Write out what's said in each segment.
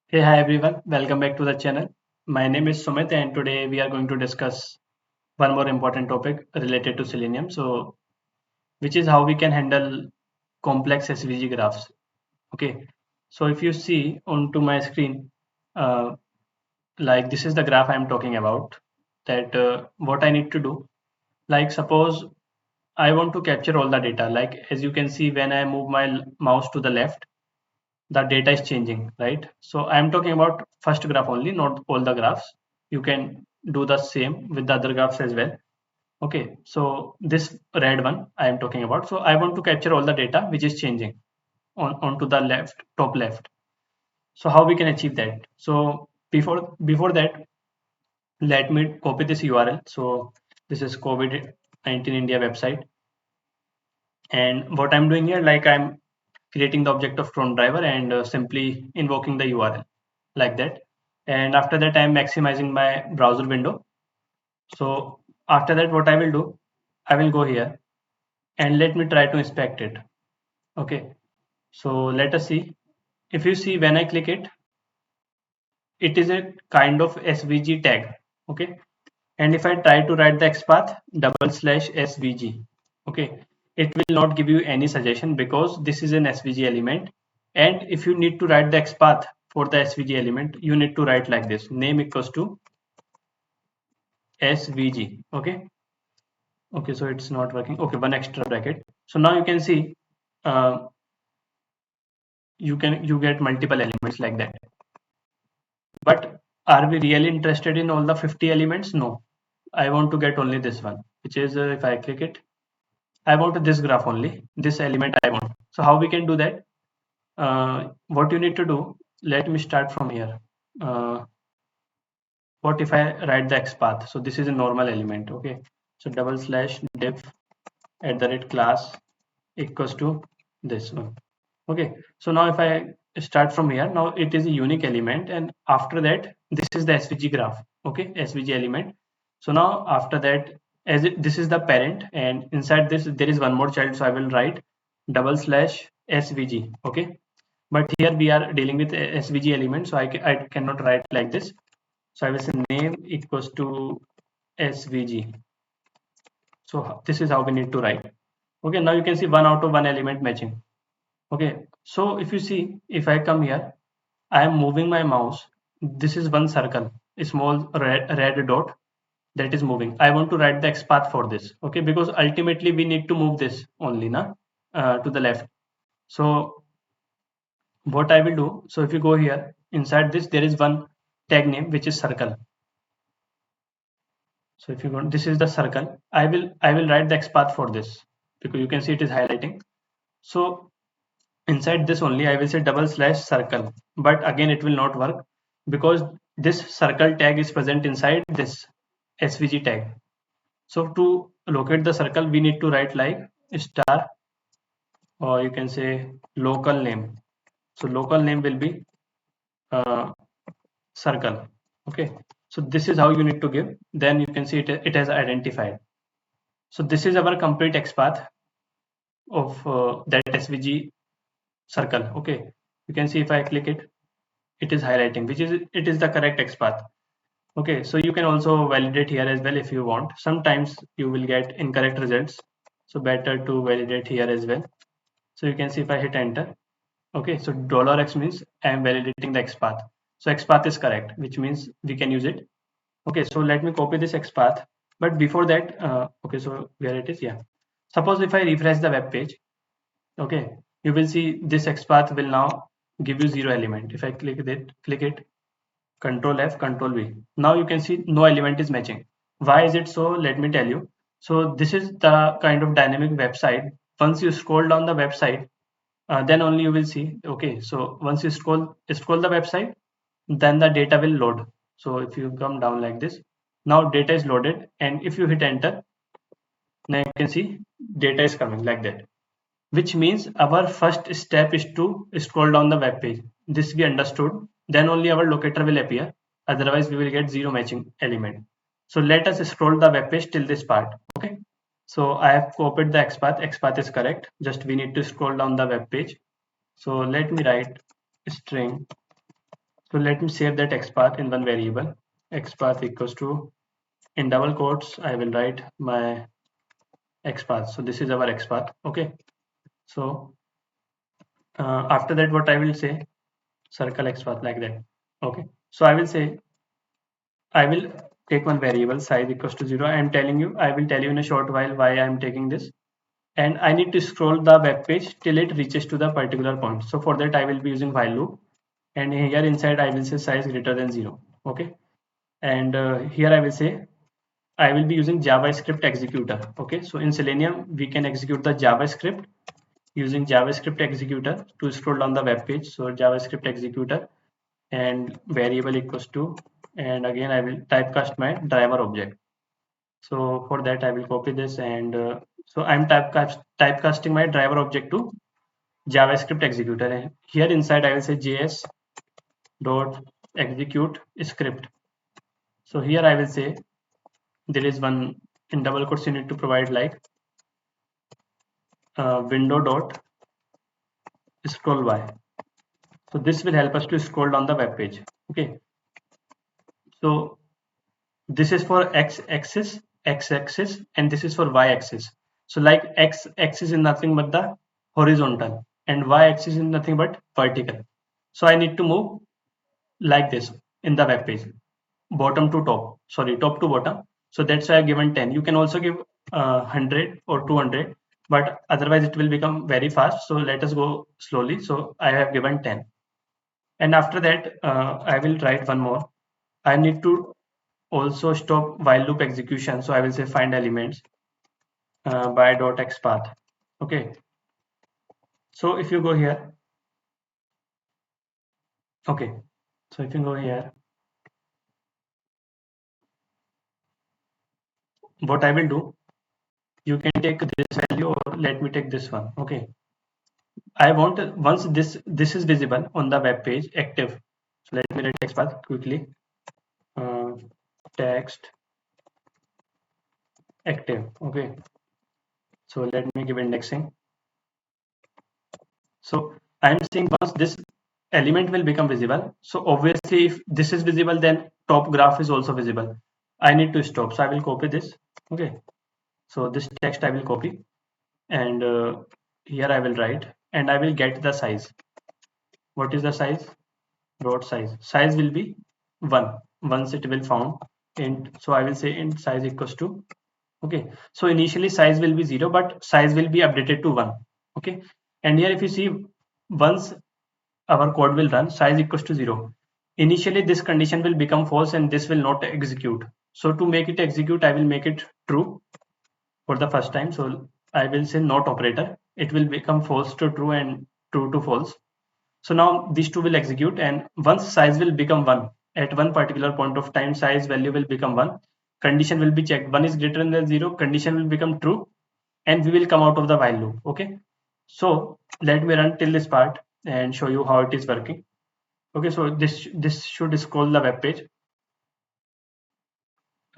Hey, hi everyone. Welcome back to the channel. My name is Sumit, and today we are going to discuss one more important topic related to selenium. Which is how we can handle complex SVG graphs. Okay. So, if you see onto my screen, uh, like this is the graph I'm talking about. That what I need to do. Like, suppose I want to capture all the data. Like, as you can see, when I move my mouse to the left, the data is changing, right? So I'm talking about first graph only, not all the graphs. You can do the same with the other graphs as well. Okay, so this red one I am talking about. So I want to capture all the data which is changing onto the left, top left. So how we can achieve that? So before that, let me copy this URL. So this is COVID-19 India website, and what I'm doing here, like I'm creating the object of cron driver and simply invoking the URL like that. And after that, I'm maximizing my browser window. So after that, what I will do, I will go here and let me try to inspect it. Okay. So let us see. If you see when I click it, it is a kind of SVG tag. Okay. And if I try to write the XPath /SVG, okay, it will not give you any suggestion because this is an SVG element. And if you need to write the XPath for the SVG element, you need to write like this: name equals to SVG. Okay. Okay, so it's not working. Okay, one extra bracket. So now you can see uh, you get multiple elements like that. But are we really interested in all the 50 elements? No. I want to get only this one, which is if I click it, I want this graph only, this element I want. So how we can do that? What you need to do, let me start from here. Uh, what if I write the XPath? So this is a normal element, okay? So /div @class equals to this one. Okay, so now if I start from here, now it is a unique element, and after that, this is the SVG graph, okay, SVG element. So now after that, this is the parent, and inside this there is one more child, so I will write /SVG, okay. But here we are dealing with a SVG element, so I cannot write like this. So I will say name equals to SVG. So this is how we need to write. Okay, now you can see one out of one element matching. Okay, so if you see, if I come here, I am moving my mouse. This is one circle, a small red dot that is moving. I want to write the XPath for this. Okay, because ultimately we need to move this only na to the left. So what I will do, so if you go here, inside this there is one tag name which is circle. So if you go, this is the circle. I will write the XPath for this because you can see it is highlighting. So inside this only I will say /circle, but again it will not work because this circle tag is present inside this SVG tag. So to locate the circle we need to write like star, or you can say local name. So local name will be uh, circle. Okay, so this is how you need to give, then you can see it has identified. So this is our complete XPath of that SVG circle. Okay, you can see if I click it, it is highlighting, which is it is the correct XPath. Okay, so you can also validate here as well if you want. Sometimes you will get incorrect results, so better to validate here as well. So you can see if I hit enter. Okay, so $x means I am validating the XPath. So XPath is correct, which means we can use it. Okay, so let me copy this XPath. But before that, okay, so where it is, yeah. Suppose if I refresh the web page, okay, you will see this XPath will now give you 0 element. If I click it, Control F, Control V. Now you can see no element is matching. Why is it so? Let me tell you. So this is the kind of dynamic website. Once you scroll down the website, then only you will see. Okay, so once you scroll the website, then the data will load. So if you come down like this, now data is loaded, and if you hit enter, now you can see data is coming like that, which means our first step is to scroll down the web page. This we understood. Then only our locator will appear. Otherwise, we will get 0 matching element. So let us scroll the web page till this part. Okay. So I have copied the XPath. XPath is correct. Just we need to scroll down the web page. So let me write string So let me save that XPath in one variable. XPath equals to, in double quotes, I will write my XPath. So this is our XPath. Okay. So after that, what I will say, circle XPath like that. Okay. So I will say, I will take one variable size equals to 0. I am telling you, I will tell you in a short while why I am taking this. And I need to scroll the web page till it reaches to the particular point. So for that, I will be using while loop. And here inside, I will say size greater than 0. Okay. And here I will say, I will be using JavaScript executor. Okay. So in Selenium, we can execute the JavaScript using JavaScript executor to scroll down the web page. So JavaScript executor and variable equals to, and again I will typecast my driver object. So for that I will copy this, and so I'm typecasting my driver object to JavaScript executor, and here inside I will say JS dot execute script. So here I will say there is one, in double quotes you need to provide like window dot scroll by. So this will help us to scroll down the web page. Okay. So this is for x-axis, and this is for y-axis. So like x-axis is nothing but the horizontal, and y-axis is nothing but vertical. So I need to move like this in the web page, bottom to top, sorry, top to bottom. So that's why I've given 10. You can also give 100 or 200, but otherwise it will become very fast. So let us go slowly. So I have given 10. And after that, I will write one more. I need to also stop while loop execution. So I will say find elements by dot xpath. Okay. So if you go here, okay. So if you go here, what I will do, you can take this value or let me take this one. Okay. I want once this is visible on the web page active. So let me write xpath quickly. Uh, text active. Okay. So let me give indexing. So I'm saying once this element will become visible. So obviously if this is visible, then top graph is also visible. I need to stop. So I will copy this. Okay. So this text I will copy, and here I will write, and I will get the size. What is the size? Dot size. Size will be 1 once it will found int. So I will say int size equals to, okay. So initially size will be 0, but size will be updated to 1. Okay. And here if you see, once our code will run, size equals to 0. Initially this condition will become false and this will not execute. So to make it execute, I will make it true for the first time. So I will say not operator. It will become false to true and true to false. So now these two will execute, and once size will become 1, at one particular point of time, size value will become 1. Condition will be checked. 1 is greater than 0. Condition will become true, and we will come out of the while loop. Okay. So let me run till this part and show you how it is working. Okay, so this should scroll the web page.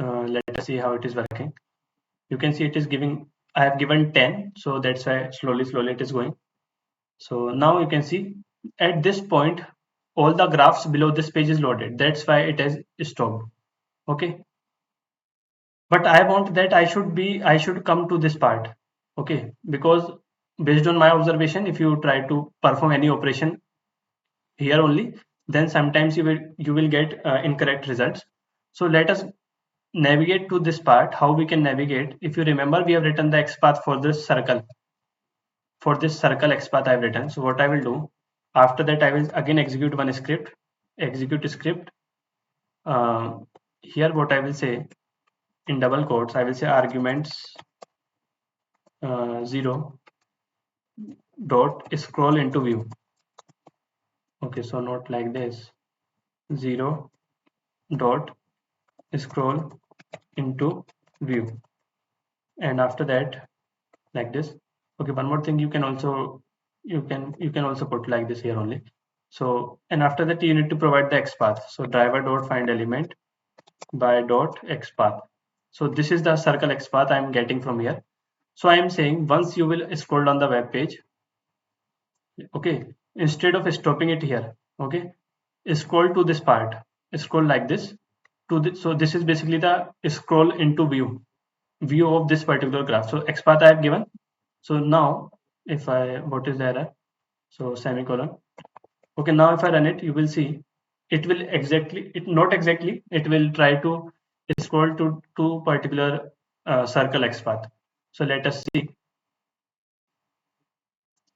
Let us see how it is working. You can see it is giving, I have given 10, so that's why slowly it is going. So now you can see at this point, all the graphs below this page is loaded. That's why it has stopped. Okay, but I want that I should come to this part. Okay, because based on my observation, if you try to perform any operation here only, then sometimes you will get incorrect results. So let us navigate to this part. How we can navigate? If you remember, we have written the XPath for this circle. For this circle XPath I have written. So what I will do, after that I will again execute one script. Execute script. Uh, Here what I will say, in double quotes, I will say arguments 0 dot scroll into view. Okay, so not like this. 0 dot scroll into view, and after that like this. Okay, one more thing, you can also put like this here only. So, and after that you need to provide the XPath. So driver dot find element by dot XPath. So this is the circle XPath I am getting from here. So I am saying once you will scroll down the web page, okay, instead of stopping it here, okay, scroll to this part, scroll like this to this. So this is basically the scroll into view of this particular graph. So XPath I have given. So now if I, what is the error? So semicolon. Okay, now if I run it, you will see it will exactly, it not exactly, it will try to scroll to particular circle XPath. So let us see.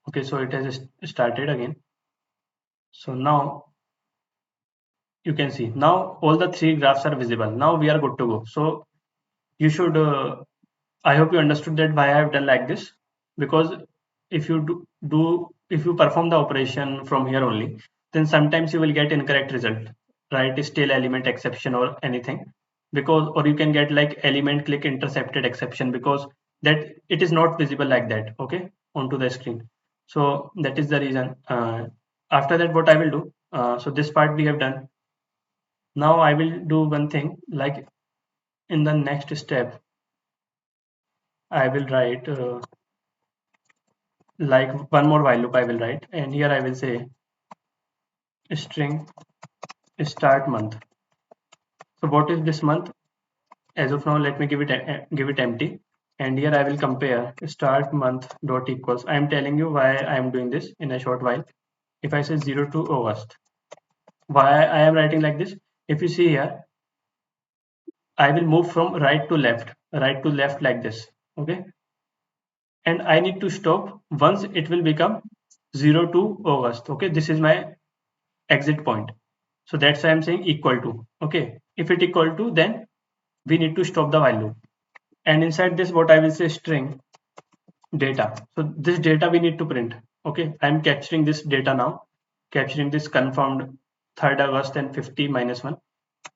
Okay, so it has started again. So now you can see now all the three graphs are visible. Now we are good to go. So you should I hope you understood that why I have done like this, because if you if you perform the operation from here only, then sometimes you will get incorrect result, right? Still element exception or anything, because or you can get like element click intercepted exception, because that it is not visible like that, okay, onto the screen. So that is the reason. After that, what I will do? So this part we have done. Now I will do one thing, like in the next step, I will write. Like one more while loop I will write, and here I will say string start month. So what is this month? As of now, let me give it empty, and here I will compare start month dot equals. I am telling you why I am doing this in a short while. If I say 0 to August, why I am writing like this? If you see here, I will move from right to left like this. Okay, and I need to stop once it will become 0 to August. Okay, this is my exit point. So that's why I'm saying equal to. Okay, if it equal to, then we need to stop the while loop. And inside this, what I will say string data. So this data we need to print. Okay, I'm capturing this data now, capturing this confirmed 3rd August and 50 minus 1.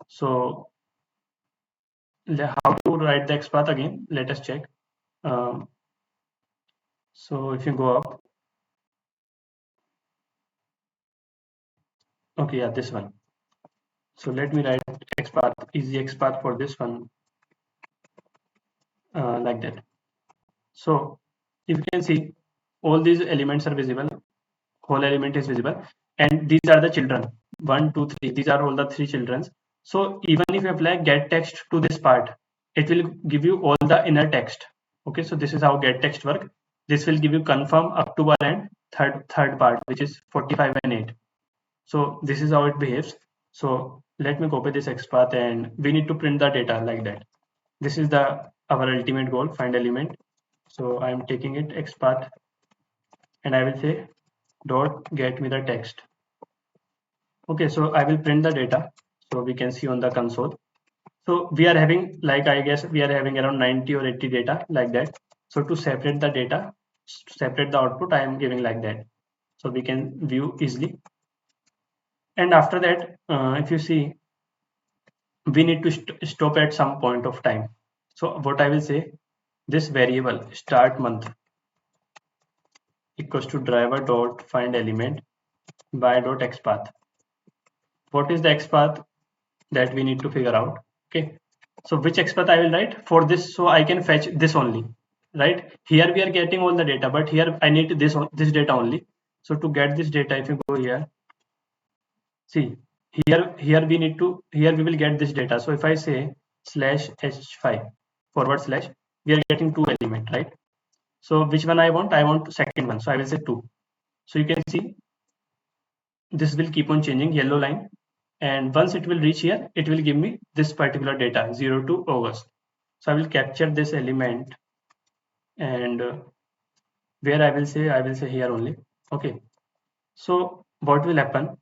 So how to write the XPath again? Let us check. So if you go up, okay, yeah, this one. So let me write XPath, easy XPath for this one, like that. So if you can see, all these elements are visible, whole element is visible, and these are the children, 1, 2, 3. These are all the three children. So even if you apply get text to this part, it will give you all the inner text. Okay, so this is how get text work. This will give you confirm up to and third part, which is 45 and 8. So this is how it behaves. So let me copy this XPath, and we need to print the data like that. This is the our ultimate goal, find element. So I am taking it XPath, and I will say dot get me the text. Okay, so I will print the data, so we can see on the console. So we are having, like, I guess we are having around 90 or 80 data like that. So to separate the data, separate the output, I am giving like that, so we can view easily. And after that, if you see, we need to stop at some point of time. So what I will say, this variable start month equals to driver dot find element by dot XPath. What is the XPath that we need to figure out? Okay, so which XPath I will write for this, so I can fetch this only, right? Here we are getting all the data, but here I need this data only. So to get this data, if you go here, see, here we need to, here we will get this data. So if I say slash h5 forward slash, we are getting two element, right? So which one I want? I want second one, so I will say 2. So you can see this will keep on changing, yellow line, and once it will reach here, it will give me this particular data, 0 to August. So I will capture this element, and where I will say here only. Okay, so what will happen?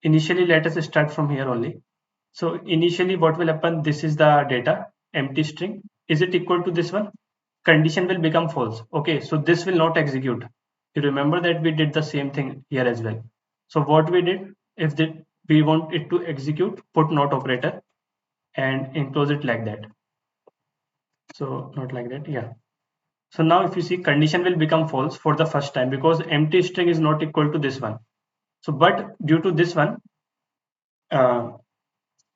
Initially, let us start from here only. So initially what will happen, this is the data, empty string. Is it equal to this one? Condition will become false. Okay, so this will not execute. You remember that we did the same thing here as well. So what we did, if we want it to execute, put not operator and enclose it like that. So not like that, yeah. So now if you see, condition will become false for the first time because empty string is not equal to this one. So but due to this one, uh,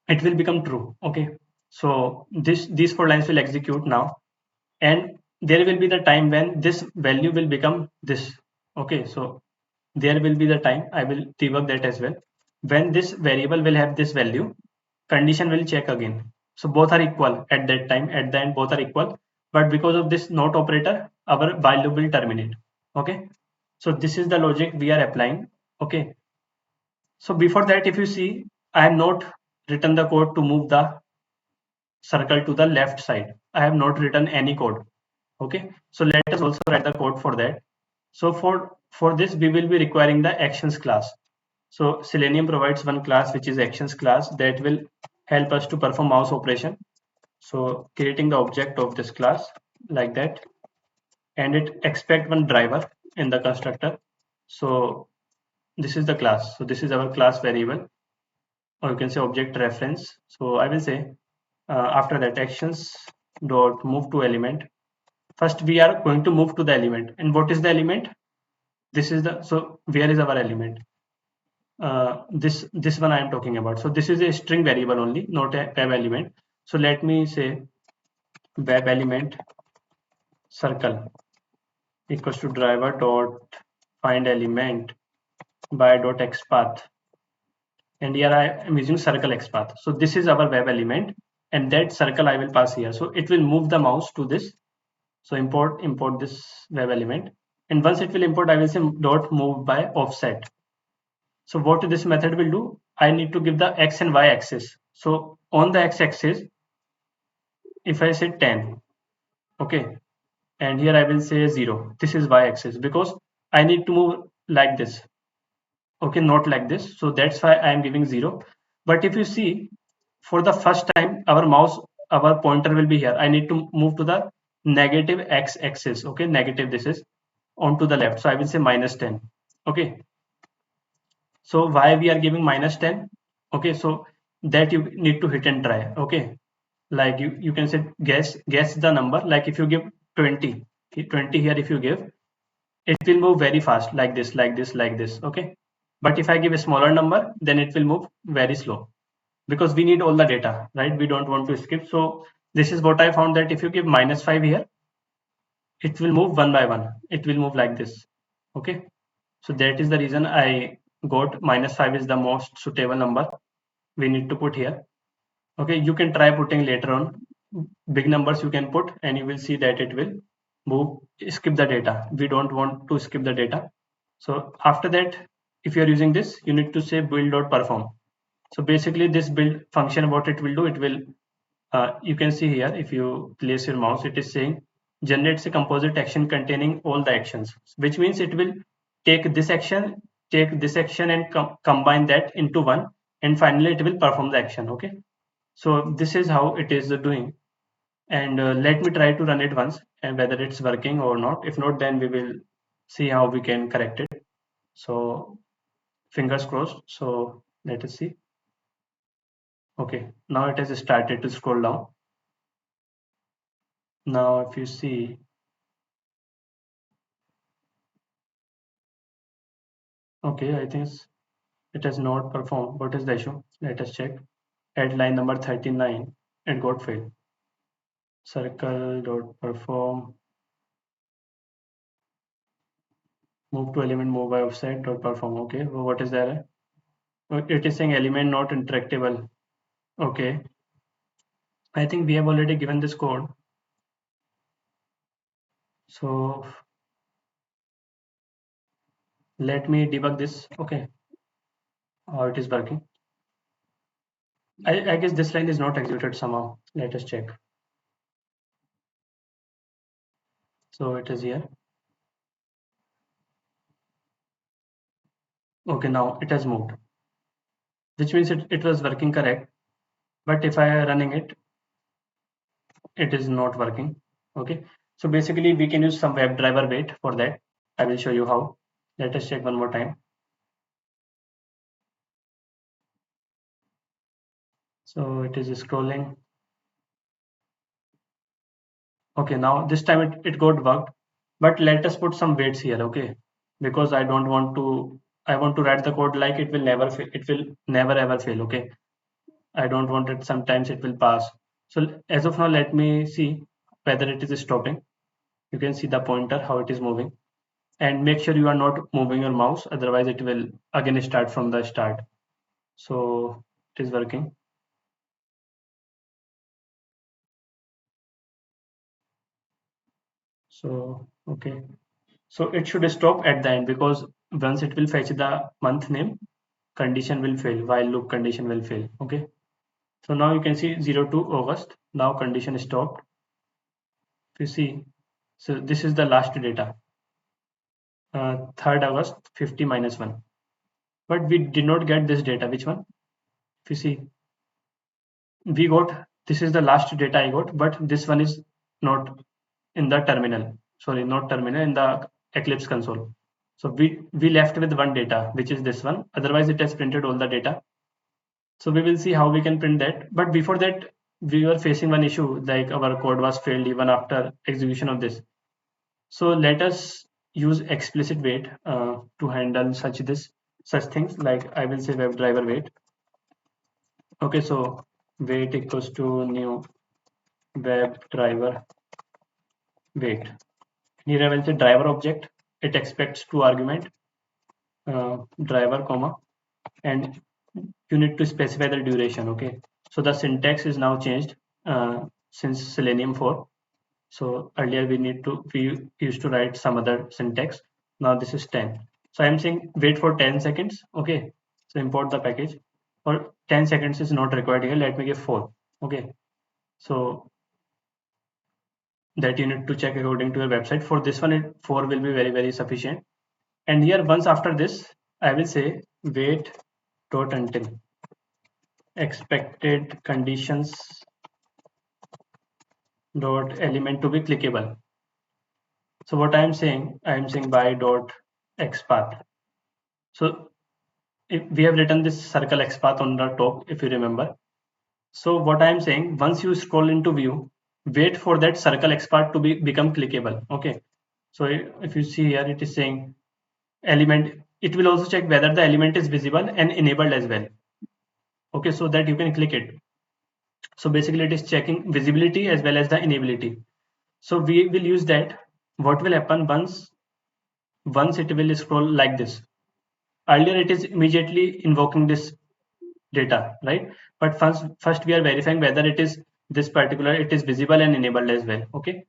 it will become true. Okay, so these four lines will execute now, and there will be the time when this value will become this. Okay, so there will be the time, I will debug that as well. when this variable will have this value, condition will check again. So both are equal at that time. At the end, both are equal. But because of this not operator, our while loop will terminate. Okay. So this is the logic we are applying. Okay. So before that, if you see, I have not written the code to move the circle to the left side. I have not written any code. Okay. So let us also write the code for that. So for this, we will be requiring the actions class. So Selenium provides one class which is actions class that will help us to perform mouse operation. So creating the object of this class like that, and it expect one driver in the constructor. So this is the class. So this is our class variable, or you can say object reference. So I will say after that actions dot move to element. First we are going to move to the element, and what is the element? This is the, so where is our element? This one I am talking about. So this is a string variable only, not a web element. So let me say web element circle equals to driver dot find element by dot xpath, and here I am using circle xpath. So this is our web element, and that circle I will pass here. So it will move the mouse to this. So import this web element, and once it will import, I will say dot move by offset. So what this method will do, I need to give the x and y axis. So on the x axis, if I say 10, okay, and here I will say 0. This is y axis because I need to move like this, okay, not like this. So that's why I am giving 0. But if you see, for the first time, our pointer will be here. I need to move to the negative x axis, okay, negative this is onto the left. So I will say minus 10, okay. So why we are giving minus 10? Okay, so that you need to hit and try. Okay, like you can say guess the number. Like if you give 20, 20 here, if you give, it will move very fast like this, like this, like this. Okay, but if I give a smaller number, then it will move very slow because we need all the data, right? We don't want to skip. So this is what I found, that if you give minus 5 here, it will move one by one. It will move like this. Okay, so that is the reason I got minus 5 is the most suitable number we need to put here. Okay, you can try putting later on big numbers you can put, and you will see that it will move, skip the data. We don't want to skip the data. So after that, if you are using this, you need to say build.perform. So basically this build function, what it will do, it will you can see here, if you place your mouse, it is saying generates a composite action containing all the actions, which means it will take this action, and combine that into one, and finally it will perform the action. Okay, so this is how it is doing, and let me try to run it once and whether it's working or not. If not, then we will see how we can correct it. So fingers crossed. So let us see. Okay, now it has started to scroll down. Now if you see, okay, I think it has not performed. What is the issue? Let us check. At line number 39, it got failed. Circle dot perform move to element move by offset dot perform. Okay, well, what is there? It is saying element not interactable. Okay, I think we have already given this code. So let me debug this. Okay, how it is working. I guess this line is not executed somehow. Let us check. So it is here. Okay, now it has moved, which means it was working correct. But if I am running it, it is not working. Okay, so basically we can use some WebDriver wait for that. I will show you how. Let us check one more time. So it is scrolling. Okay, now this time it got worked, but let us put some weights here. Okay, because I don't want to, I want to write the code like it will never fail. It will never ever fail. Okay, I don't want it, sometimes it will pass. So as of now, let me see whether it is stopping. You can see the pointer, how it is moving, and make sure you are not moving your mouse, otherwise it will again start from the start. So it is working. So okay, so it should stop at the end, because once it will fetch the month name, condition will fail, while loop condition will fail. Okay, so now you can see 0 to August. Now condition stopped. If you see, so this is the last data, 3rd August 50 minus 1. But we did not get this data. Which one? If you see, we got, this is the last data I got, but this one is not in the terminal. Sorry, not terminal, in the Eclipse console. So we left with one data, which is this one. Otherwise, it has printed all the data. So we will see how we can print that. But before that, we were facing one issue, like our code was failed even after execution of this. So let us use explicit wait to handle such things. Like I will say WebDriver wait. Okay, so wait equals to new WebDriver wait. Here I will say driver object. It expects two argument, driver comma, and you need to specify the duration. Okay, so the syntax is now changed since Selenium 4. So earlier we used to write some other syntax. Now this is 10. So I'm saying wait for 10 seconds. Okay, so import the package. Or 10 seconds is not required here. Let me give 4. Okay, so that you need to check according to your website. For this one, 4 will be very sufficient. And here once after this, I will say wait dot until expected conditions dot element to be clickable. So what I am saying by dot xpath. So if we have written this circle xpath on the top, if you remember. So what I am saying, once you scroll into view, wait for that circle xpath to become clickable. Okay. So if you see here, it is saying element. It will also check whether the element is visible and enabled as well. Okay, so that you can click it. So basically it is checking visibility as well as the enability. So we will use that. What will happen once it will scroll like this? Earlier it is immediately invoking this data, right? But first we are verifying whether it is this particular, it is visible and enabled as well. Okay.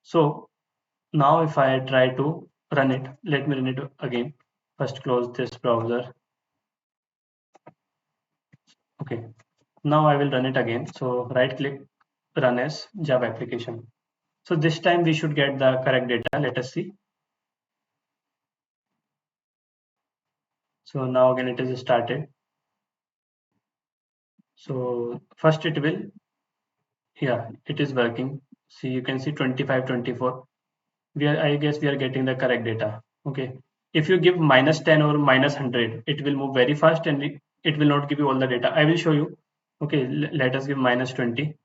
So now if I try to run it, let me run it again. First close this browser. Okay. Now I will run it again. So right click, run as Java application. So this time we should get the correct data. Let us see. So now again it is started. So first it will, yeah, it is working. See, you can see 25, 24. I guess we are getting the correct data. Okay. If you give minus 10 or minus 100, it will move very fast and it will not give you all the data. I will show you. Okay, let us give minus 20.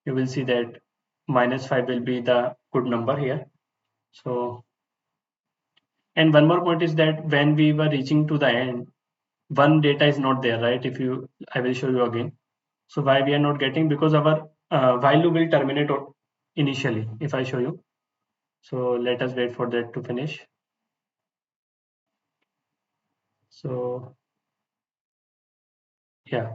You will see that minus 5 will be the good number here. So, and one more point is that when we were reaching to the end, one data is not there, right? If you, I will show you again. So why we are not getting? Because our while loop will terminate initially. If I show you, so let us wait for that to finish. So yeah,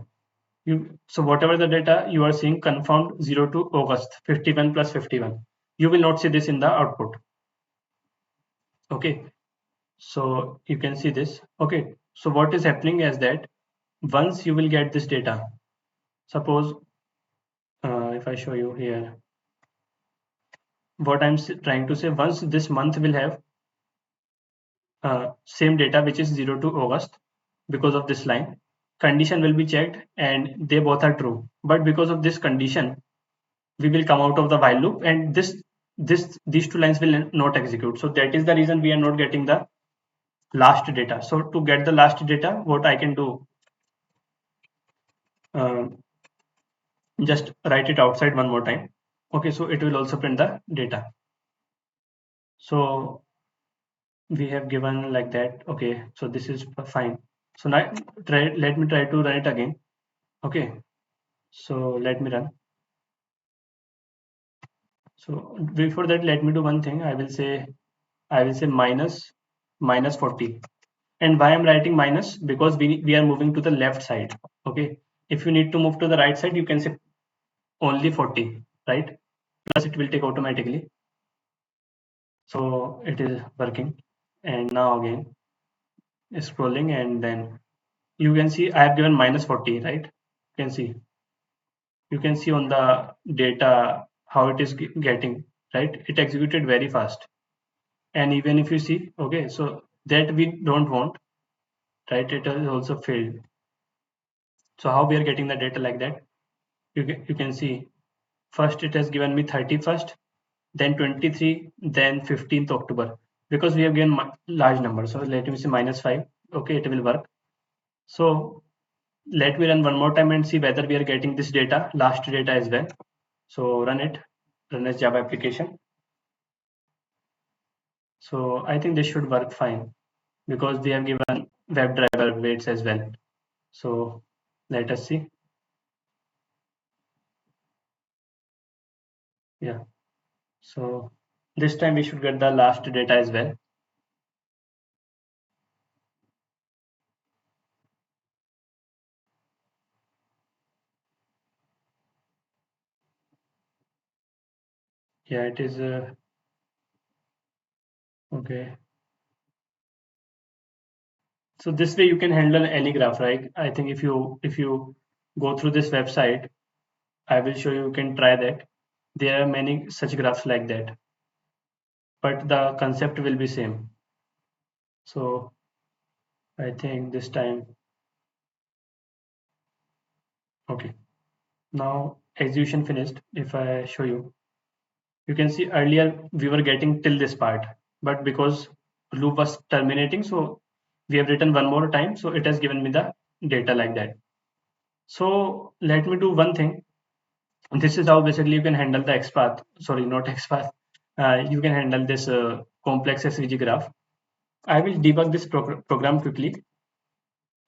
so whatever the data you are seeing confirmed 0 to August 51 plus 51. You will not see this in the output. Okay, so you can see this. Okay, so what is happening is that once you will get this data, suppose if I show you here, what I'm trying to say, once this month will have same data which is 0 to August, because of this line, condition will be checked and they both are true. But because of this condition, we will come out of the while loop and these two lines will not execute. So that is the reason we are not getting the last data. So to get the last data, what I can do, uh, just write it outside one more time. Okay, so it will also print the data. So we have given like that. Okay, so this is fine. So now let me try to run it again. Okay, so let me run. So before that, let me do one thing. I will say minus 40. And why I'm writing minus? Because we are moving to the left side. Okay. If you need to move to the right side, you can say only 40, right? Plus it will take automatically. So it is working. And now again scrolling, and then you can see I have given minus 40, right? You can see on the data how it is getting, right? It executed very fast. And even if you see, okay, so that we don't want, right? It has also failed. So how we are getting the data like that? You can see first it has given me 31st, then 23, then 15th October, because we have given large number. So let me see minus 5. Okay, it will work. So let me run one more time and see whether we are getting this data, last data as well. So run as Java application. So I think this should work fine because we have given WebDriver weights as well. So let us see. Yeah. So this time we should get the last data as well. Yeah, it is okay. So this way you can handle any graph, right? I think if you go through this website, I will show you. You can try that. There are many such graphs like that, but the concept will be same. So I think this time, okay. Now execution finished. If I show you, you can see earlier we were getting till this part, but because loop was terminating, so we have written one more time, so it has given me the data like that. So let me do one thing. This is how basically you can handle the XPath. Sorry, not XPath. You can handle this complex SVG graph. I will debug this program quickly,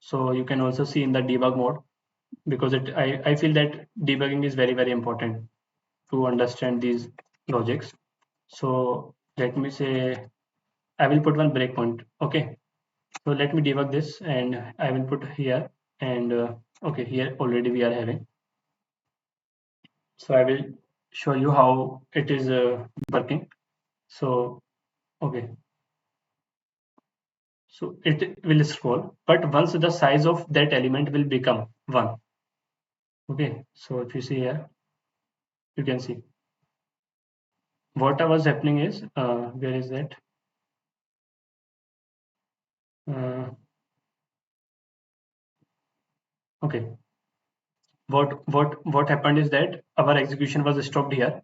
so you can also see in the debug mode, because I feel that debugging is very important to understand these logics. So let me say I will put one breakpoint. Okay. So let me debug this, and I will put here, and okay, here already we are having. So I will show you how it is working. So okay, so it will scroll, but once the size of that element will become 1. Okay, so if you see here, you can see what was happening is, where is that? Okay, what happened is that our execution was stopped here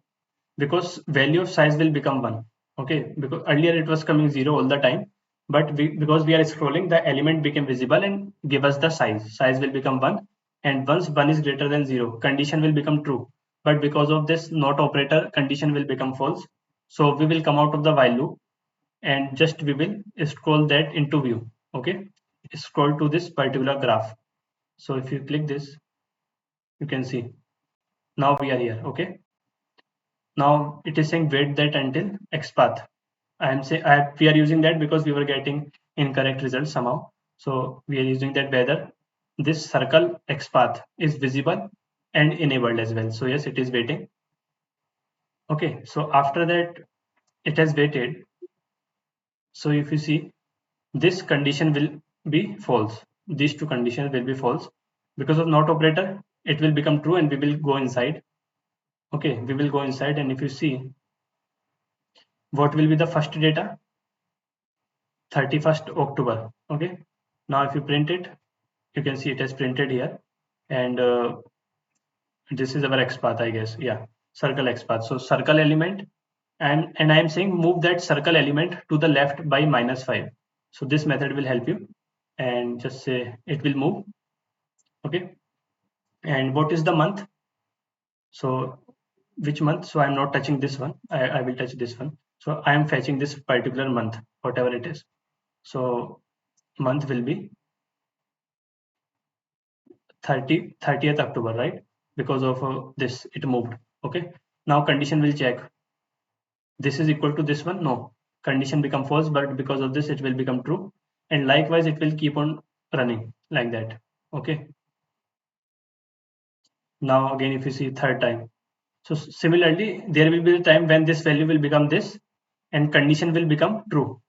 because value of size will become 1. Okay, because earlier it was coming 0 all the time, but because we are scrolling, the element became visible and give us the size will become 1, and once 1 is greater than 0, condition will become true, but because of this not operator, condition will become false. So we will come out of the while loop, and just we will scroll that into view. Okay, scroll to this particular graph. So if you click this, you can see now we are here. Okay, now it is saying wait that until XPath. We are using that because we were getting incorrect results somehow. So we are using that whether this circle XPath is visible and enabled as well. So yes, it is waiting. Okay, so after that it has waited. So if you see, this condition will be false. These two conditions will be false. Because of not operator, it will become true and we will go inside. Okay, we will go inside, and if you see, what will be the first data? 31st October. Okay. Now if you print it, you can see it has printed here, and this is our XPath, I guess. Yeah, circle XPath. So circle element, and I am saying move that circle element to the left by -5. So this method will help you, and just say it will move. Okay. And what is the month? So which month? So I'm not touching this one. I will touch this one. So I am fetching this particular month, whatever it is. So month will be 30th October, right? Because of this, it moved. Okay. Now condition will check. This is equal to this one. No, condition become false, but because of this, it will become true. and likewise it will keep on running like that. Okay, now again if you see third time, so similarly there will be a time when this value will become this and condition will become true.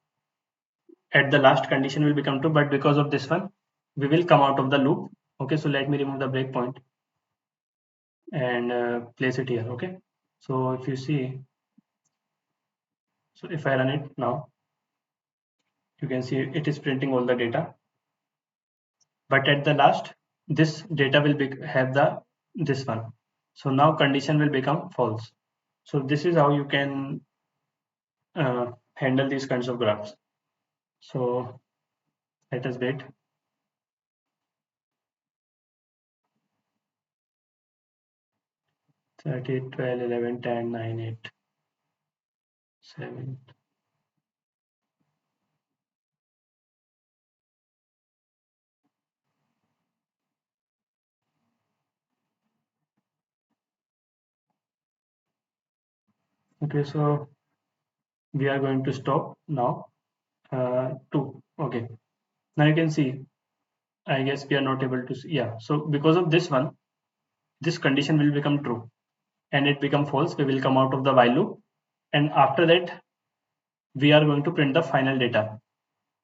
At the last condition will become true, but because of this one we will come out of the loop. Okay, so let me remove the breakpoint and place it here. Okay, so if you see, so if I run it now, you can see it is printing all the data, but at the last this data will have the this one. So now condition will become false. So this is how you can handle these kinds of graphs. So let us wait. 30, 12, 11, 10, 9, 8, 7. Okay, so we are going to stop now. 2. Okay, now you can see, I guess we are not able to see. Yeah, so because of this one, this condition will become true and it become false. We will come out of the while loop, and after that we are going to print the final data.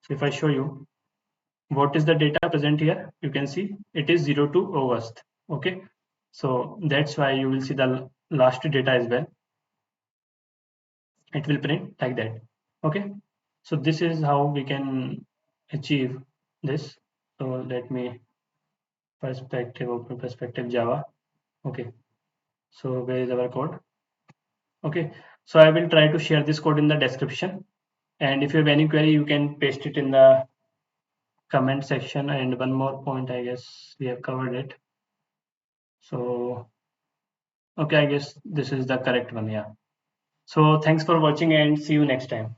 So if I show you what is the data present here, you can see it is 0 to August. Okay, so that's why you will see the last data as well. It will print like that. Okay, so this is how we can achieve this. So let me open perspective Java. Okay, so where is our code? Okay, so I will try to share this code in the description, and if you have any query you can paste it in the comment section. And one more point, I guess we have covered it. So okay, I guess this is the correct one. Yeah, so thanks for watching and see you next time.